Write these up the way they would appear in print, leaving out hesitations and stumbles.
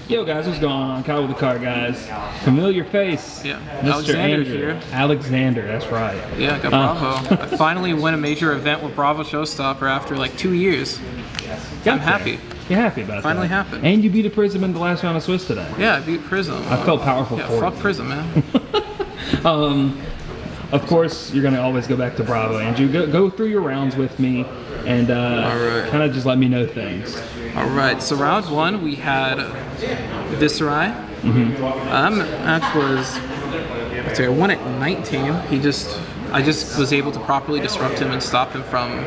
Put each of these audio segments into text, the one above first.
Yo guys, what's going on? Kyle with TheCardGuyz. Familiar face. Yeah, Mr. Alexander Andrew. here. Alexander, that's right. Yeah, got Bravo. I finally won a major event with Bravo Showstopper after like 2 years. I'm happy. You're happy about Finally that. happened. And you beat a Prism in the last round of Swiss today. Yeah, I beat Prism. I felt powerful yeah, for you. fuck Prism, man. Of course, you're going to always go back to Bravo, Andrew. Go through your rounds with me and kind of just let me know things. Alright, so round one we had Viscerai. Match was, I won at 19. I just was able to properly disrupt him and stop him from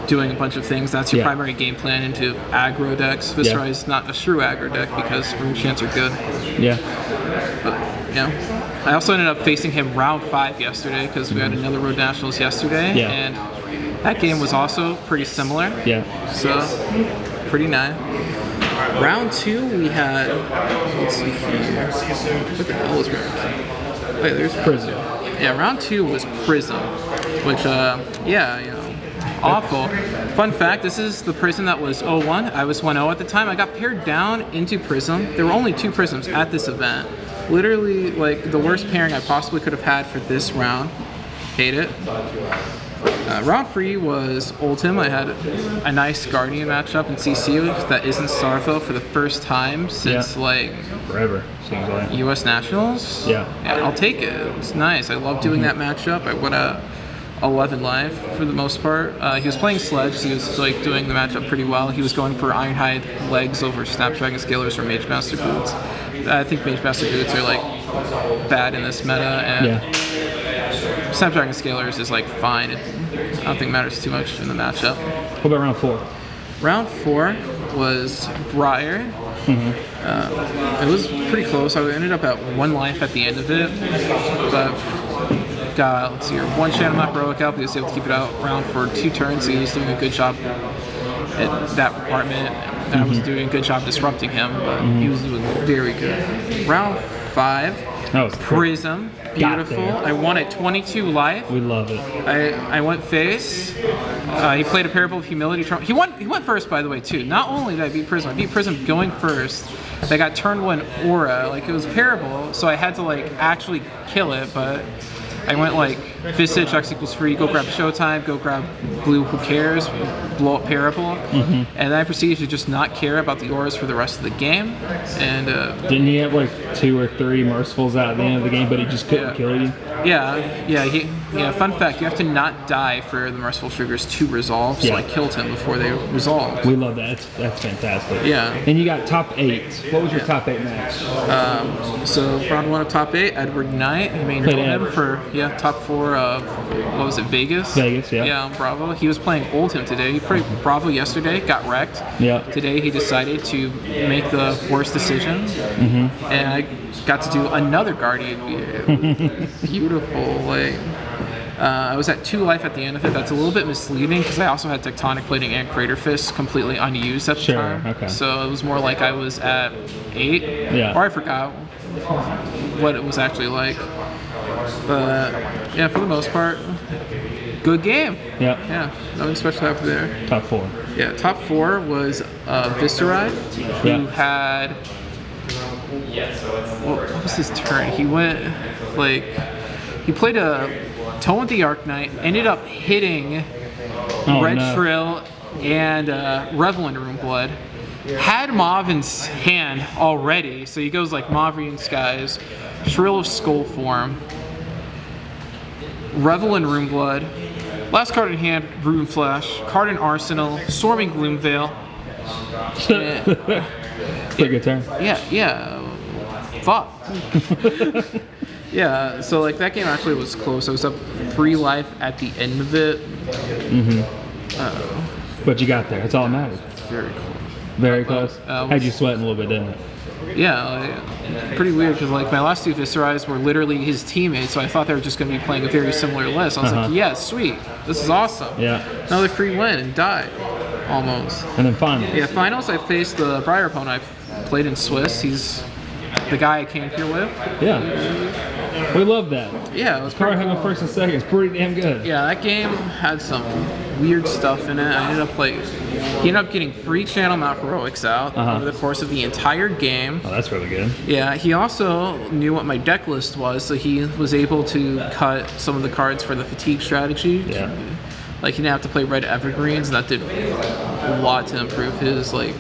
doing a bunch of things. That's your primary game plan into aggro decks. Viscerai is not a true aggro deck because rune chants are good. Yeah. But, yeah. I also ended up facing him round 5 yesterday because we had another Road Nationals yesterday. Yeah. And that game was also pretty similar. Yeah. So, pretty nice. Round 2 we had, let's see here, what the hell was round 2? Wait, there's Prism. Yeah, round 2 was Prism, which, yeah, you know, awful. Fun fact, this is the Prism that was 0-1. I was 1-0 at the time. I got paired down into Prism. There were only 2 Prisms at this event. Literally, like, the worst pairing I possibly could have had for this round. Hate it. Round 3 was Ultim. I had a nice Guardian matchup in CC that isn't Starfell for the first time since like forever, seems like. US Nationals. Yeah, I'll take it. It's nice. I love doing that matchup. I won a 11 live for the most part. He was playing Sledge, so he was like doing the matchup pretty well. He was going for Ironhide legs over Snapdragon Scalers or Mage Master Boots. I think Mage Master Boots are like bad in this meta, and Snapdragon Scalers is like fine. I don't think it matters too much in the matchup. What about round 4? Round 4 was Briar. It was pretty close. I ended up at 1 life at the end of it, but got, let's see here, 1 Channel Map Heroic out. He was able to keep it out around for 2 turns. He was doing a good job at that department, and I was doing a good job disrupting him, but he was doing very good. Round 5, that was Prism. Beautiful. I won at 22 life. We love it. I went face. He played a Parable of Humility. He went first, by the way, too. Not only did I beat Prism going first. I got turn 1 Aura. Like, it was Parable, so I had to like actually kill it, but I went like Visage, X equals free, go grab Showtime, go grab blue, who cares, blow up Parable, and then I proceeded to just not care about the auras for the rest of the game. And didn't he have like 2 or 3 mercifuls out at the end of the game, but he just couldn't kill you? Yeah. Fun fact: you have to not die for the merciful triggers to resolve. So I killed him before they resolved. We love that. That's fantastic. Yeah. And you got top 8. What was your top 8 match? So round 1 of top 8, Edward Knight. He made him for top 4 of what was it, Vegas? Vegas, yeah. Yeah, Bravo. He was playing Ultim today. He played Bravo yesterday, got wrecked. Yeah. Today he decided to make the worst decision, and I got to do another Guardian. Beautiful, like. I was at 2 life at the end of it. That's a little bit misleading because I also had Tectonic Plating and Crater Fist completely unused at the time. Okay. So it was more like I was at 8, or I forgot what it was actually like. But yeah, for the most part, good game. Yeah, nothing special happened there. Top 4. Yeah, top 4 was Viscerai, who had. What was his turn? He went like he played a Tome of the Arcanite, ended up hitting Red Shrill and Revel in Runeblood. Had Mavin's hand already, so he goes like Mavian Skies, Shrill of Skull Form, Revel in Runeblood, last card in hand, Rune Flash, card in Arsenal, Storming Gloomveil. Pretty good turn. Yeah. Fuck. Yeah, so like that game actually was close. I was up 3 life at the end of it. But you got there. That's all that matters. Very close. Very close. Had you sweating a little bit, didn't it? Yeah, pretty weird because like my last 2 Viscerais were literally his teammates, so I thought they were just going to be playing a very similar list. I was like, yeah, sweet, this is awesome. Yeah. Another free win and died, almost. And then finals. Yeah, finals. I faced the Briar opponent I played in Swiss. He's the guy I came here with. Yeah. We love that. Yeah, it was Car hung up first and second. It's pretty damn good. Yeah, that game had some weird stuff in it. He ended up getting free Channel Mount Heroics out over the course of the entire game. Oh, that's really good. Yeah, he also knew what my deck list was, so he was able to cut some of the cards for the fatigue strategy. Yeah. Like, he didn't have to play red evergreens, and that did a lot to improve his, like...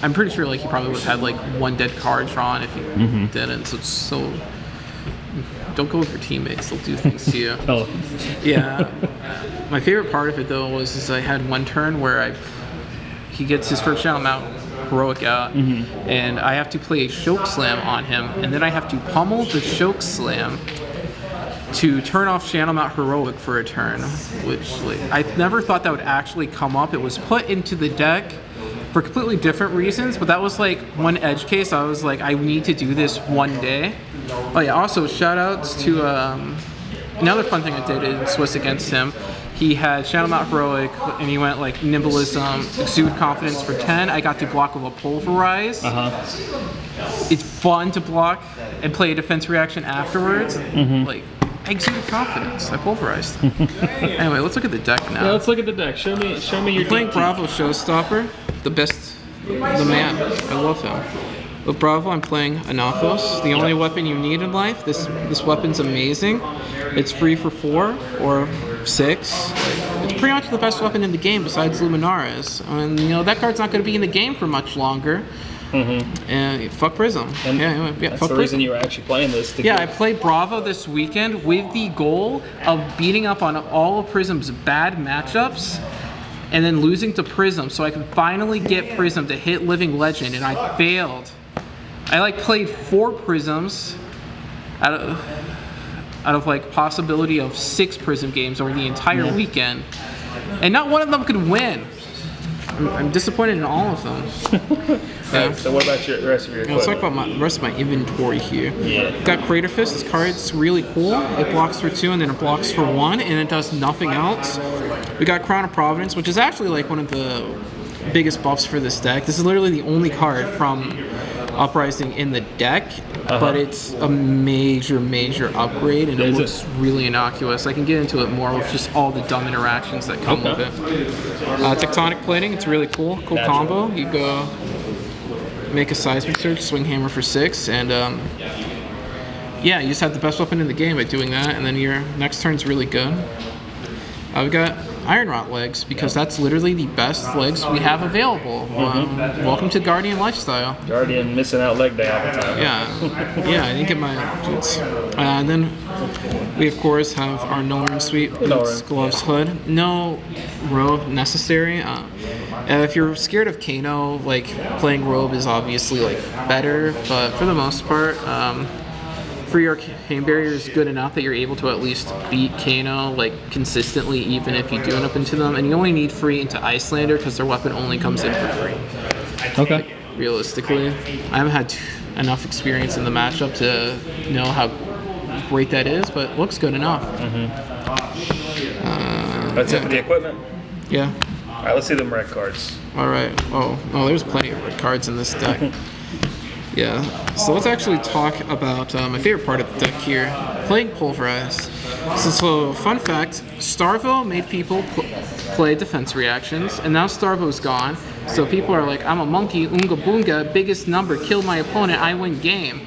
I'm pretty sure, like, he probably would have had, like, one dead card drawn if he didn't, so... Don't go with your teammates, they'll do things to you. Oh. Yeah. My favorite part of it, though, was I had one turn where he gets his first Channel Mount Heroic out, and I have to play a Choke Slam on him, and then I have to pummel the Choke Slam to turn off Channel Mount Heroic for a turn, which, like, I never thought that would actually come up. It was put into the deck for completely different reasons, but that was like one edge case. I was like, I need to do this one day. Oh yeah, also shout outs to another fun thing I did in Swiss against him. He had Channel Mount Heroic, and he went like Nimblism, Exude Confidence for 10. I got to block with a Pulverize. It's fun to block and play a defense reaction afterwards. Like, I exuded confidence. I pulverized. Anyway, let's look at the deck now. Yeah, let's look at the deck. Show me your playing deck. Bravo Showstopper, the man. I love him. With Bravo, I'm playing Anathos, the only weapon you need in life. This weapon's amazing. It's free for 4 or 6. It's pretty much the best weapon in the game besides Luminaris. And you know that card's not going to be in the game for much longer. And fuck Prism. And yeah, that's fuck the Prism. reason you were actually playing this. I played Bravo this weekend with the goal of beating up on all of Prism's bad matchups and then losing to Prism so I can finally get Prism to hit Living Legend, and I failed. I like played 4 Prisms out of like possibility of 6 Prism games over the entire weekend, and not one of them could win. I'm disappointed in all of them. Right, so what about the rest of your equipment? Let's talk about the rest of my inventory here. Yeah. Got Crater Fist. This card's really cool. It blocks for 2 and then it blocks for 1, and it does nothing else. We got Crown of Providence, which is actually like one of the biggest buffs for this deck. This is literally the only card from Uprising in the deck, but it's a major upgrade, and it looks really innocuous. I can get into it more with just all the dumb interactions that come with it. Tectonic Plating, it's really cool combo. You go make a Seismic Surge, Swing Hammer for 6, and yeah, you just have the best weapon in the game by doing that, and then your next turn's really good. We got Iron Rot legs, because that's literally the best legs we have available. Welcome to Guardian lifestyle. Guardian missing out leg day all the time. Yeah, I didn't get my dudes. And then we of course have our Nolan Suite, Gloves Hood. No robe necessary. If you're scared of Kano, like playing robe is obviously like better, but for the most part, Free Arcane Barrier is good enough that you're able to at least beat Kano like consistently, even if you do end up into them. And you only need free into Icelander because their weapon only comes in for free. Okay. Like, realistically, I haven't had enough experience in the matchup to know how great that is, but it looks good enough. That's it for the equipment? Yeah. All right, let's see them red cards. All right. Oh, there's plenty of red cards in this deck. Yeah, so let's actually talk about my favorite part of the deck here, playing Pulverize. So fun fact, Starvo made people play defense reactions, and now Starvo's gone, so people are like, I'm a monkey, unga boonga, biggest number, kill my opponent, I win game.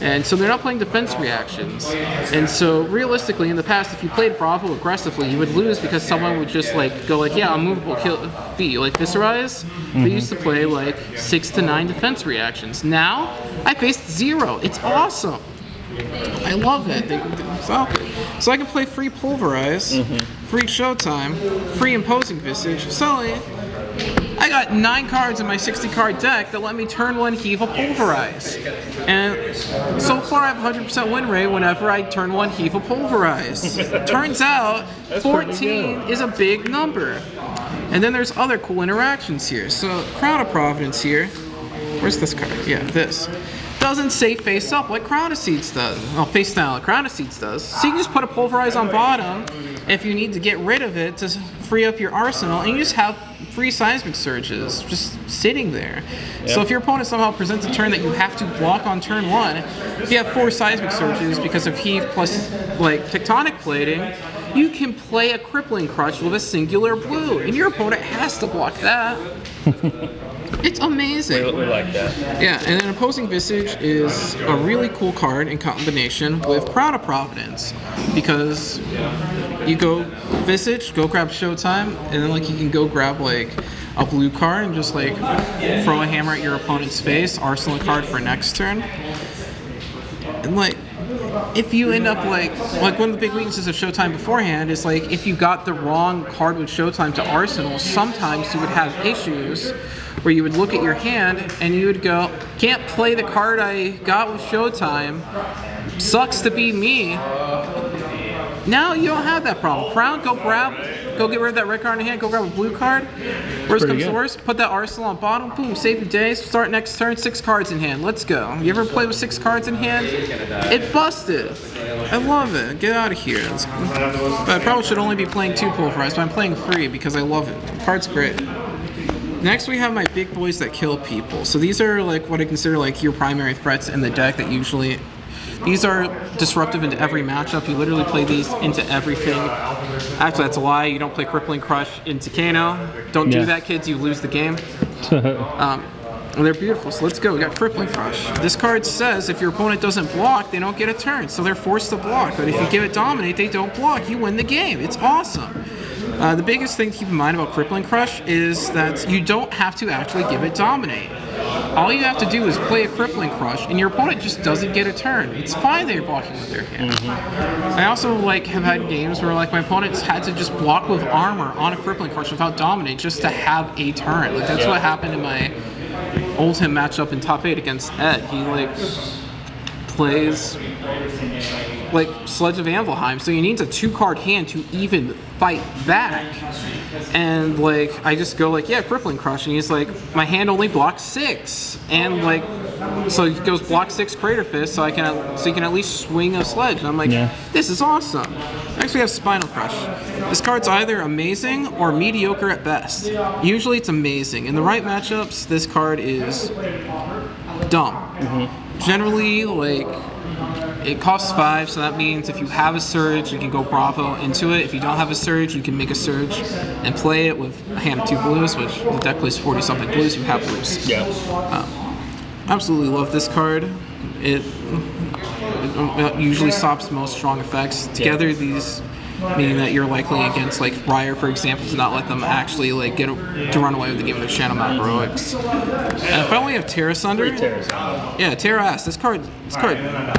And so they're not playing defense reactions. And so realistically, in the past, if you played Bravo aggressively, you would lose because someone would just like go like, yeah, unmovable, kill, beat you. Like Viscerize, they used to play like 6 to 9 defense reactions. Now, I faced 0. It's awesome. I love it. So I can play free Pulverize, free Showtime, free Imposing Visage. So I got 9 cards in my 60-card deck that let me turn 1 Heave a Pulverize. And so far I have 100% win rate whenever I turn 1 Heave a Pulverize. Turns out 14 is a big number. And then there's other cool interactions here. So Crown of Providence here. Where's this card? Yeah, this. Doesn't say face up like Crown of Seeds does. Well, face down like Crown of Seeds does. So you can just put a Pulverize on bottom if you need to get rid of it to free up your arsenal, and you just have free Seismic Surges just sitting there. Yep. So if your opponent somehow presents a turn that you have to block on turn 1, if you have 4 Seismic Surges because of Heave plus like Tectonic Plating, you can play a Crippling Crush with a singular blue, and your opponent has to block that. It's amazing. We like that. Yeah, and then Opposing Visage is a really cool card in combination with Proud of Providence, because you go Visage, go grab Showtime, and then like you can go grab like a blue card and just like throw a hammer at your opponent's face, arsenal a card for next turn. And like, if you end up like one of the big weaknesses of Showtime beforehand is like if you got the wrong card with Showtime to Arsenal, sometimes you would have issues where you would look at your hand and you would go, can't play the card I got with Showtime, sucks to be me. Now you don't have that problem. Crown, go get rid of that red card in hand, go grab a blue card. Worst comes to worst, put that arsenal on bottom, boom, save your days, start next turn, 6 cards in hand, let's go. You ever play with 6 cards in hand? It busted. I love it. Get out of here. But I probably should only be playing 2 Pulverized, but I'm playing 3 because I love it. The card's great. Next we have my big boys that kill people. So these are like what I consider like your primary threats in the deck that usually... These are disruptive into every matchup. You literally play these into everything. Actually, that's a lie. You don't play Crippling Crush into Kano. Don't do that, kids. You lose the game. And they're beautiful. So let's go. We got Crippling Crush. This card says if your opponent doesn't block, they don't get a turn. So they're forced to block. But if you give it Dominate, they don't block. You win the game. It's awesome. The biggest thing to keep in mind about Crippling Crush is that you don't have to actually give it Dominate. All you have to do is play a Crippling Crush, and your opponent just doesn't get a turn. It's fine that you're blocking with their hand. I also like have had games where like my opponents had to just block with armor on a Crippling Crush without Dominate just to have a turn. Like that's what happened in my Oldhim matchup in top 8 against Ed. He like plays like Sledge of Anvilheim, so he needs a 2-card hand to even fight back. And like I just go like, yeah, Crippling Crush, and he's like, my hand only blocks 6, and like so he goes block 6 Crater Fist, so you can at least swing a Sledge. And I'm like, this is awesome. Next we have Spinal Crush. This card's either amazing or mediocre at best. Usually it's amazing. In the right matchups, this card is dumb. Generally, like, it costs 5, so that means if you have a Surge, you can go Bravo into it. If you don't have a Surge, you can make a Surge and play it with a hand of 2 blues, which the deck plays 40-something blues, you have blues. Absolutely love this card. It usually stops most strong effects. Together, these meaning that you're likely against like Briar, for example, to not let them actually like to run away with the game with their Channel Mount Heroics. And if I only have Terra Sunder, yeah, Terra Ass. This card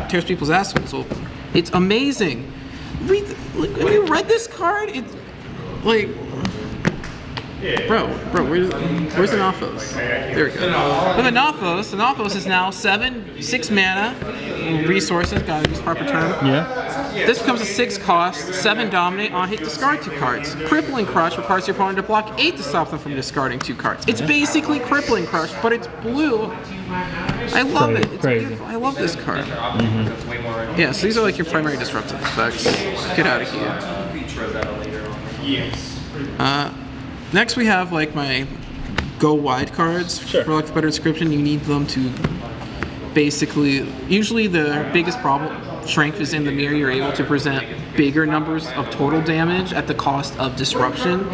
tears people's assholes open. It's amazing. Have you read this card? It's like, bro, where's the Naphos? There we go. But the Naphos is now 6 mana, resources, gotta use proper term. This becomes a 6 cost, 7 Dominate, on hit discard 2 cards. Crippling Crush requires your opponent to block 8 to stop them from discarding 2 cards. It's basically Crippling Crush, but it's blue. I love it. It's beautiful. I love this card. Yeah, so these are like your primary disruptive effects. Get out of here. Next we have like my go wide cards. For like a better description, you need them to basically, usually the biggest strength is in the mirror. You're able to present bigger numbers of total damage at the cost of disruption.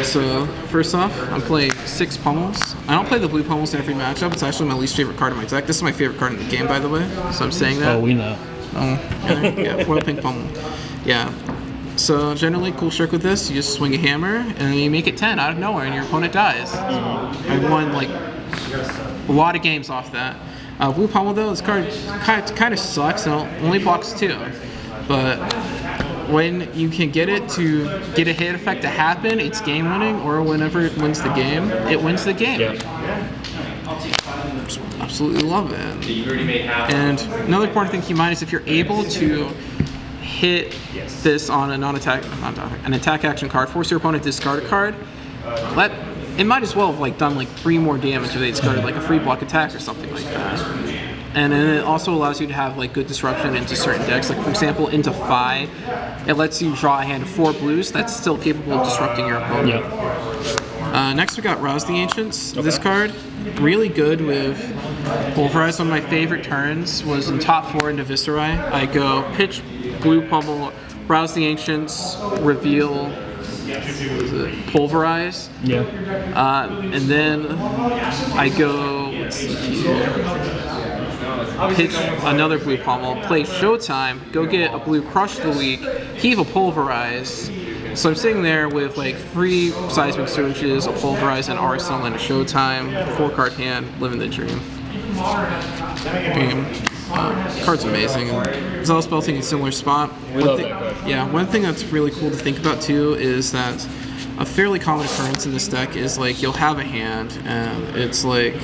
So first off, I'm playing 6 Pummels. I don't play the blue Pummels in every matchup. It's actually my least favorite card in my deck. This is my favorite card in the game, by the way. So I'm saying that. Oh, we know. Yeah, foil pink Pummel. Yeah. So generally, cool trick with this, you just swing a hammer and then you make it 10 out of nowhere and your opponent dies. I won like a lot of games off that. Blue Pummel though, this card kind of sucks and only blocks 2. But when you can get it to get a hit effect to happen, it's game winning, or whenever it wins the game, it wins the game. Just absolutely love it. And another important thing to keep in mind is if you're able to hit this on an attack action card, force your opponent to discard a card, it might as well have like done like 3 more damage if they discarded like a free block attack or something like that. And then it also allows you to have like good disruption into certain decks. Like for example, into Phi, it lets you draw a hand of 4 blues that's still capable of disrupting your opponent. Next we got Ros the Ancients. This card, really good with Pulverize. One of my favorite turns was in top 4 into Viscerai. I go pitch blue Pummel, Ros the Ancients, reveal, pulverize. Yeah. And then I go, let's see here, pitch another blue pommel, play Showtime, go get a blue Crush of the week, heave a pulverize. So I'm sitting there with like 3 seismic surges, a pulverize, an arsenal, and a Showtime, 4-card hand, living the dream. Game. Card's amazing. Zealous Belting in a similar spot. One thing that's really cool to think about too is that a fairly common occurrence in this deck is like you'll have a hand and it's like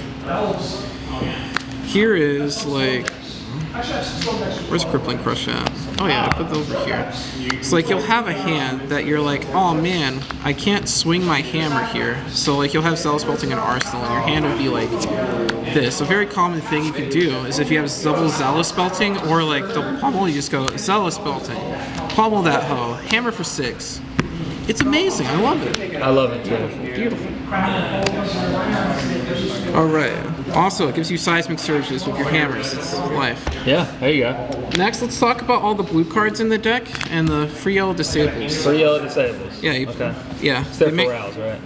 here is like where's Crippling Crush at? Oh yeah, I put it over here. It's like you'll have a hand that you're like, oh man, I can't swing my hammer here. So like you'll have Zealous Belting and Arsenal and your hand will be like this. A very common thing you can do is if you have double Zealous Belting or like double pommel, you just go Zealous Belting, pommel that hoe, hammer for 6. It's amazing. I love it. I love it too. Beautiful. All right. Also, it gives you seismic surges with your hammers. It's life. Yeah, there you go. Next, let's talk about all the blue cards in the deck and the free yellow disables. Free yellow disables. Yeah. Okay. Yeah. Except for Rouse, right?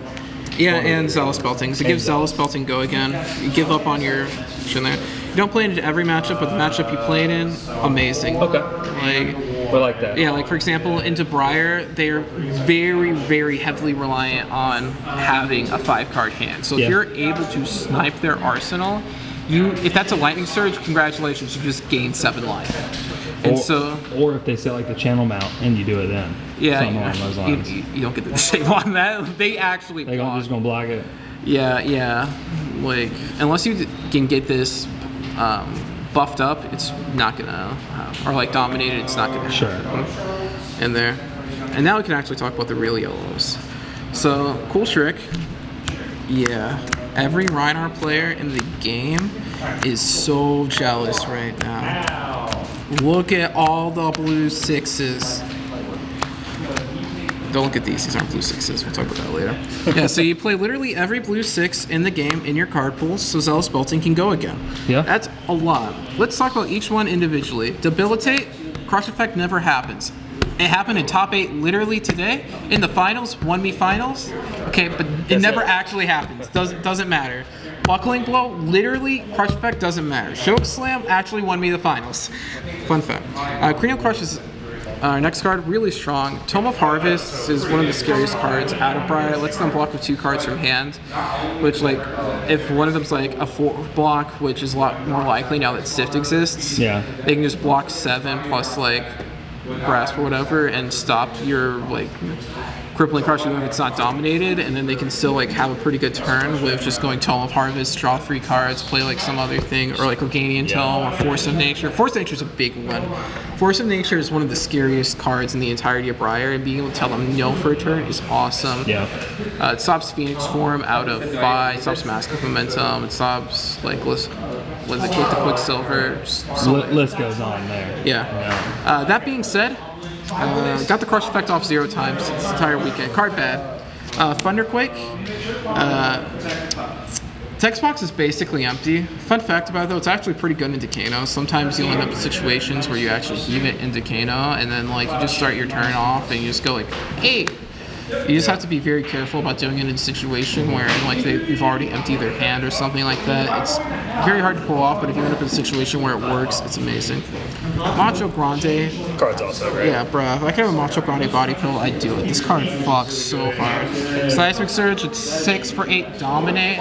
Yeah, and Zealous Belting. So give Zealous Belting go again. You give up on your action there. You don't play into every matchup, but the matchup you played in, amazing. Okay. Like, I like that. Yeah, like for example, into Briar, they're very, very heavily reliant on having a 5-card hand. So if you're able to snipe their arsenal, if that's a Lightning Surge, congratulations, you just gain 7 life. And or if they set like the channel mount and you do it then. Yeah, something along those lines. You don't get the same on that. They actually They're just gonna block it. Yeah. Like unless you can get this buffed up, it's not gonna or like dominated, it's not gonna happen in there. And now we can actually talk about the real yellows. So cool trick. Yeah, every Reinhardt player in the game is so jealous right now. Look at all the blue 6s. Don't look at these aren't blue 6s. We'll talk about that later. Yeah, so you play literally every blue 6 in the game in your card pool, so Zealous Belting can go again. Yeah. That's a lot. Let's talk about each one individually. Debilitate, Crush Effect never happens. It happened in top 8 literally today. In the finals, 1v finals. Okay, but it never actually happens. Doesn't matter. Buckling Blow, literally, Crush Effect doesn't matter. Choke Slam actually won me the finals. Fun fact. Cranial Crush is our next card, really strong. Tome of Harvest is one of the scariest cards out of Briar. It lets them block with 2 cards from hand, which like, if one of them's like a 4 block, which is a lot more likely now that Sift exists, they can just block 7 plus like Grasp or whatever and stop your like Crippling Crush even if it's not dominated, and then they can still like have a pretty good turn with just going Tome of Harvest, draw 3 cards, play like some other thing, or like Organian Tome or Force of Nature. Force of Nature is a big one. Force of Nature is one of the scariest cards in the entirety of Briar, and being able to tell them no for a turn is awesome. It stops Phoenix Form out of 5, it stops Mask of Momentum, it stops like Kick the Quicksilver. List goes on there. That being said, got the Crush Effect off 0 times this entire weekend. Card bad. Thunderquake. Text box is basically empty. Fun fact about it though, it's actually pretty good into Kano. Sometimes you'll end up in situations where you actually heave it into Kano and then like you just start your turn off and you just go like, hey. You just have to be very careful about doing it in a situation where like you've already emptied their hand or something like that. It's very hard to pull off, but if you end up in a situation where it works, it's amazing. Macho Grande. Card's also great. Yeah, bruh. If I could have a Macho Grande body pill, I'd do it. This card fucks so hard. Seismic Surge, it's 6 for 8 dominate,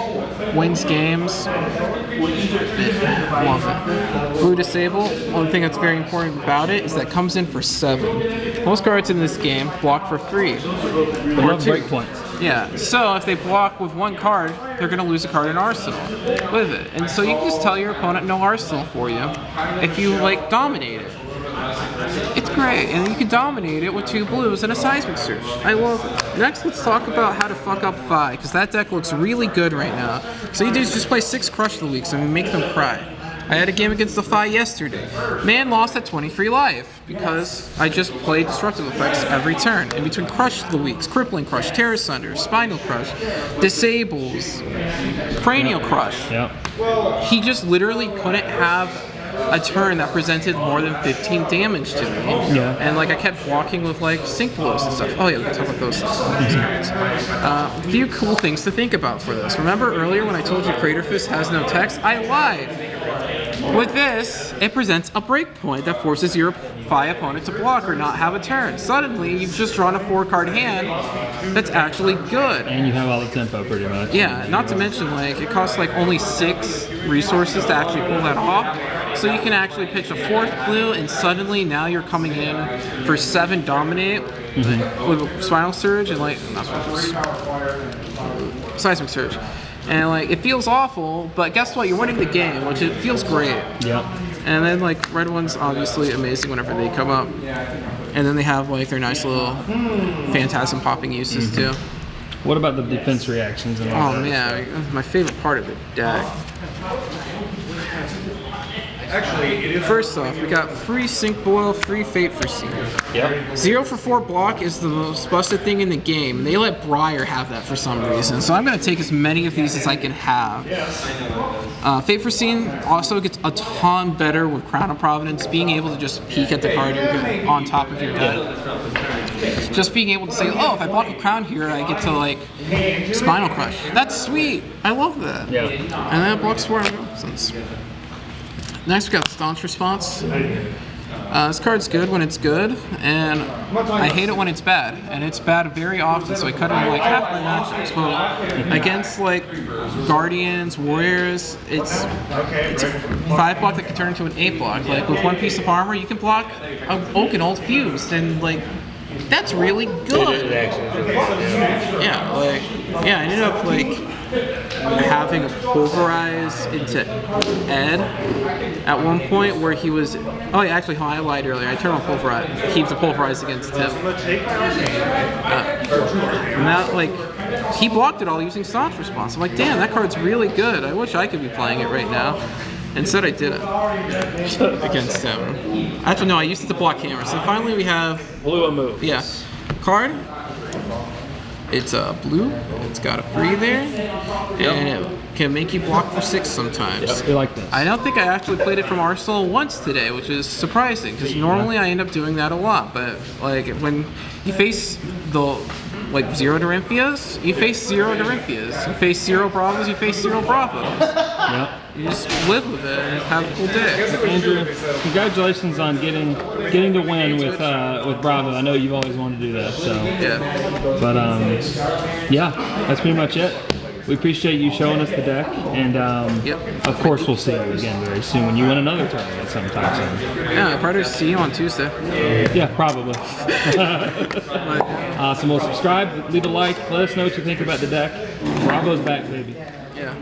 wins games. Love it. Blue Disable, one thing that's very important about it is that it comes in for 7. Most cards in this game block for 3. Or 2. Breakpoints. Yeah, so if they block with 1 card, they're going to lose a card in Arsenal with it. And so you can just tell your opponent no Arsenal for you if you like dominate it. It's great, and you can dominate it with 2 blues and a Seismic Surge. I love it. Next, let's talk about how to fuck up Phi, because that deck looks really good right now. So you do is just play 6 Crush of the week, so make them cry. I had a game against the Phi yesterday. Man lost at 23 life because I just played Destructive Effects every turn. In between Crush of the Weeks, Crippling Crush, Terra Sunder, Spinal Crush, Disables, Cranial Crush. He just literally couldn't have a turn that presented more than 15 damage to me. Yeah. And like I kept blocking with like Sync Blows and stuff. Oh yeah, we can talk about those cards. A few cool things to think about for this. Remember earlier when I told you Crater Fist has no text? I lied. With this, it presents a breakpoint that forces your Fi opponent to block or not have a turn. Suddenly, you've just drawn a 4-card hand that's actually good. And you have all the tempo pretty much. Yeah, not to mention, like, it costs like only 6 resources to actually pull that off. So you can actually pitch a 4th blue, and suddenly now you're coming in for 7 Dominate with Spinal Surge and like, not Seismic Surge. And like, it feels awful, but guess what? You're winning the game, which it feels great. Yep. And then like, red one's obviously amazing whenever they come up. And then they have like their nice little phantasm popping uses too. What about the defense reactions and all that? Oh man, my favorite part of the deck. First off, we got free Sync Boil, free Fate for Seed. Yep. 0 for 4 block is the most busted thing in the game, and they let Briar have that for some reason. So I'm going to take as many of these as I can have. Fate for Seed also gets a ton better with Crown of Providence, being able to just peek at the card you're on top of your deck. Just being able to say, oh, if I block a Crown here, I get to like Spinal Crush. That's sweet. I love that. Yeah. And that blocks 4 nonsense. Next, we got Staunch Response. This card's good when it's good, and I hate it when it's bad. And it's bad very often, so I cut it in like half my matchups. But against like Guardians, Warriors, it's a 5 block that can turn into an 8 block. Like with 1 piece of armor, you can block an Oak and Old Fused, and like that's really good. I ended up like having a Pulverize into Ed at one point where he was. Oh, yeah, actually, I lied earlier. I turned on Pulverize. Keep the Pulverize against him. And that, like, he blocked it all using Staunch Response. I'm like, damn, that card's really good. I wish I could be playing it right now. Instead, I did it against him. Actually, no, I used it to block Hammer. So finally, we have Blue move. Yeah, card. It's blue. It's got a free there, and it can make you block for 6 sometimes. Yep, you like this. I don't think I actually played it from Arsenal once today, which is surprising because normally I end up doing that a lot. But like when you face the like 0 Dorynthias, you face 0 Dorynthias. You face 0 Bravos, you face 0 Bravos. Yep. You just live with it and have a cool day. Andrew, congratulations on getting the win with Bravo. I know you've always wanted to do that. So Yeah. But yeah, that's pretty much it. We appreciate you showing us the deck, and of course we'll see you again very soon when you win another tournament sometime soon. Yeah, I'll probably see you on Tuesday. Yeah, probably. Awesome. Well, subscribe, leave a like, let us know what you think about the deck. Bravo's back, baby. Yeah.